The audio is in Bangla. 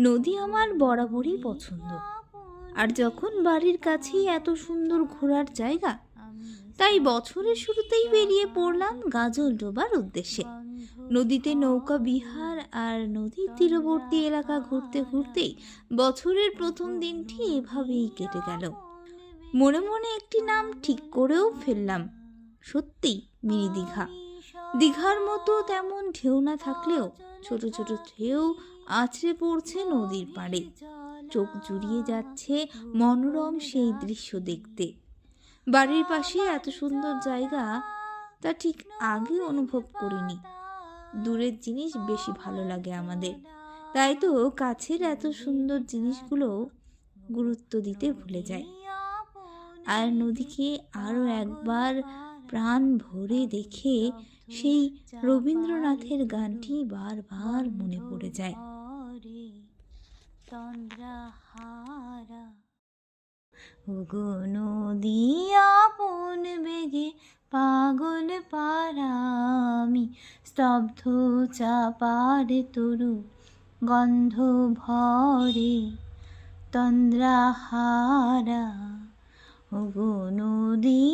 নদী আমার বরাবরই পছন্দ। আর যখন বাড়ির কাছেই এত সুন্দর ঘোরার জায়গা, তাই বছরের শুরুতেই বেরিয়ে পড়লাম গাজলডোবার উদ্দেশ্যে। নদীতে নৌকা বিহার আর নদীর তীরবর্তী এলাকা ঘুরতে ঘুরতেই বছরের প্রথম দিনটি এভাবেই কেটে গেল। মনে মনে একটি নাম ঠিক করেও ফেললাম, সত্যি মিনি দীঘা। দীঘার মতো তেমন ঢেউ না থাকলেও ছোট ছোট ঢেউ আছড়ে পড়ছে নদীর পাড়ে, চোখ জুড়িয়ে যাচ্ছে মনোরম সেই দৃশ্য দেখতে। বাড়ির পাশে এত সুন্দর জায়গা তা ঠিক আগে অনুভব করিনি। দূরের জিনিস বেশি ভালো লাগে আমাদের, তাই তো কাছের এত সুন্দর জিনিসগুলো গুরুত্ব দিতে ভুলে যায়। আর নদীকে আরও একবার প্রাণ ভরে দেখে সেই রবীন্দ্রনাথের গানটি বারবার মনে পড়ে যায়। ওগো নদী আপন বেগে পাগল পারা আমি, স্তব্ধ চাপার তরু গন্ধ ভরে তন্দ্রাহারা। ওগো নদী